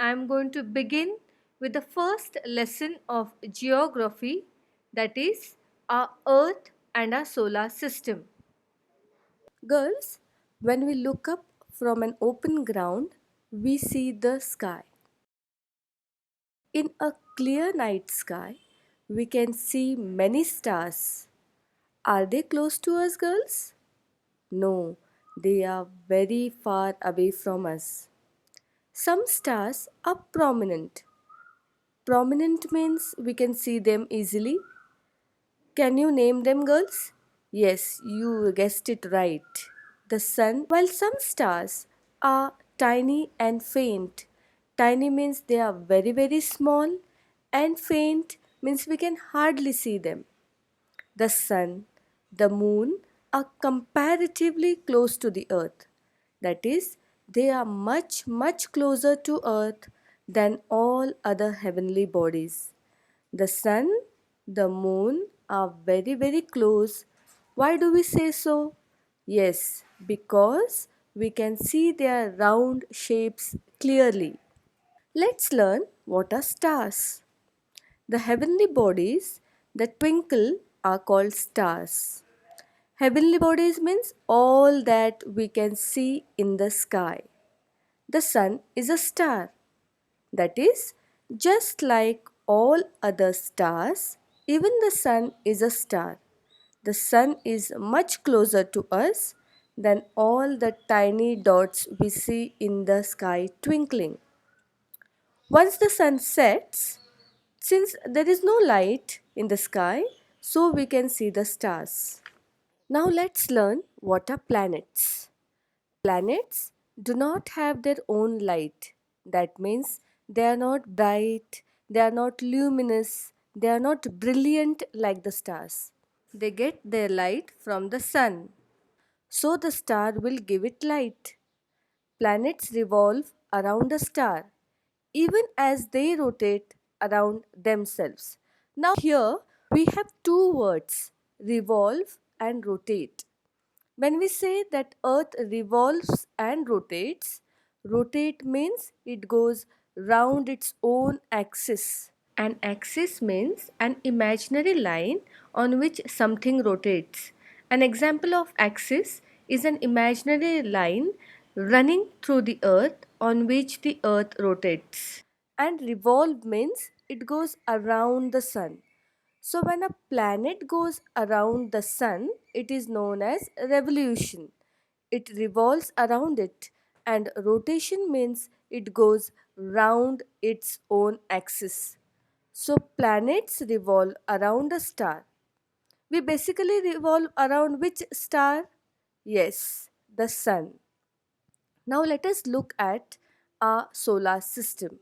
I am going to begin with the first lesson of geography, that is our Earth and our solar system. Girls, when we look up from an open ground, we see the sky. In a clear night sky, we can see many stars. Are they close to us, girls? No, they are very far away from us. Some stars are prominent. Prominent means we can see them easily. Can you name them, girls? Yes, you guessed it right. The sun, while some stars are tiny and faint. Tiny means they are very, very small, and faint means we can hardly see them. The sun, the moon are comparatively close to the earth. That is, they are much, much closer to earth than all other heavenly bodies. The sun, the moon are very, very close. Why do we say so? Yes, because we can see their round shapes clearly. Let's learn what are stars. The heavenly bodies that twinkle are called stars. Heavenly bodies means all that we can see in the sky. The sun is a star. That is, just like all other stars, even the sun is a star. The sun is much closer to us than all the tiny dots we see in the sky twinkling. Once the sun sets, since there is no light in the sky, so we can see the stars. Now let's learn what are planets. Planets do not have their own light. That means they are not bright, they are not luminous, they are not brilliant like the stars. They get their light from the sun. So the star will give it light. Planets revolve around a star even as they rotate around themselves. Now, here we have two words, revolve and rotate. When we say that Earth revolves and rotates, rotate means it goes round its own axis. An axis means an imaginary line on which something rotates. An example of axis is an imaginary line running through the earth on which the earth rotates. And revolve means it goes around the sun. So when a planet goes around the sun, it is known as revolution. It revolves around it, and rotation means it goes round its own axis. So planets revolve around a star. We basically revolve around which star? Yes, the sun. Now let us look at our solar system.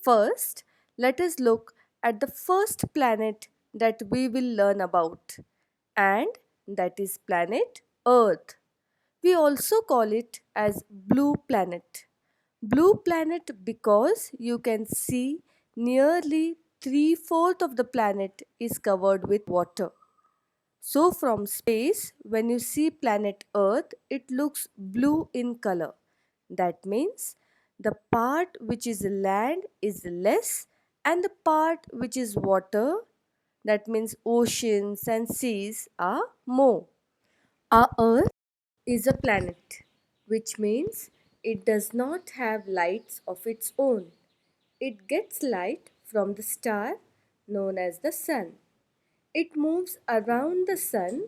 First, let us look at the first planet that we will learn about, and that is planet Earth. We also call it as blue planet. Blue planet because you can see nearly three-fourths of the planet is covered with water. So from space, when you see planet Earth, it looks blue in color. That means the part which is land is less and the part which is water, that means oceans and seas, are more. Our Earth is a planet, which means it does not have lights of its own. It gets light from the star known as the sun. It moves around the sun.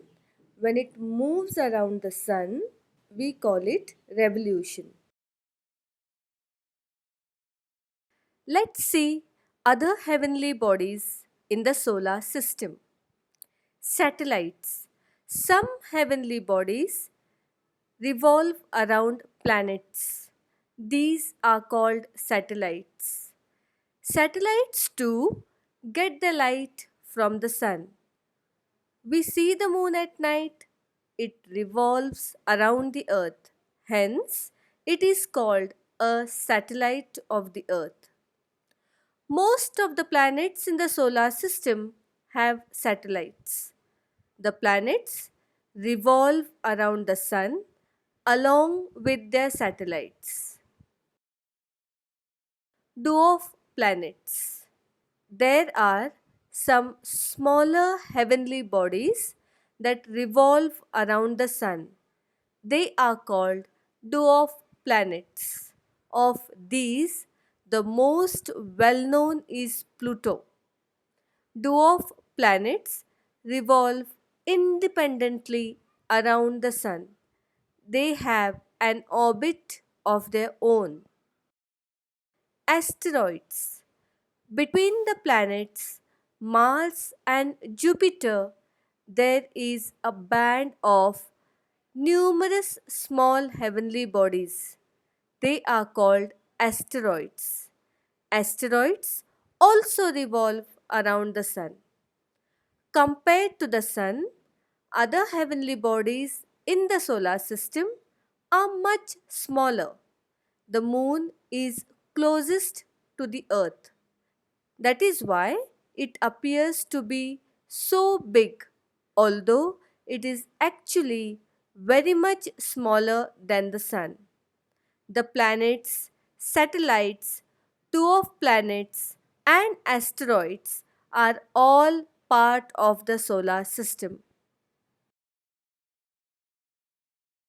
When it moves around the sun, we call it revolution. Let's see other heavenly bodies in the solar system. Satellites. Some heavenly bodies revolve around planets. These are called satellites. Satellites too get the light from the sun. We see the moon at night. It revolves around the earth. Hence, it is called a satellite of the earth. Most of the planets in the solar system have satellites. The planets revolve around the sun along with their satellites. Dwarf planets. There are some smaller heavenly bodies that revolve around the sun. They are called dwarf planets. Of these, the most well known is Pluto. Dwarf planets revolve independently around the sun. They have an orbit of their own. Asteroids. Between the planets Mars and Jupiter, there is a band of numerous small heavenly bodies. They are called asteroids. Asteroids also revolve around the sun. Compared to the sun, other heavenly bodies in the solar system are much smaller. The moon is closest to the earth. That is why it appears to be so big, although it is actually very much smaller than the sun. The planets, satellites, dwarf planets, and asteroids are all part of the solar system.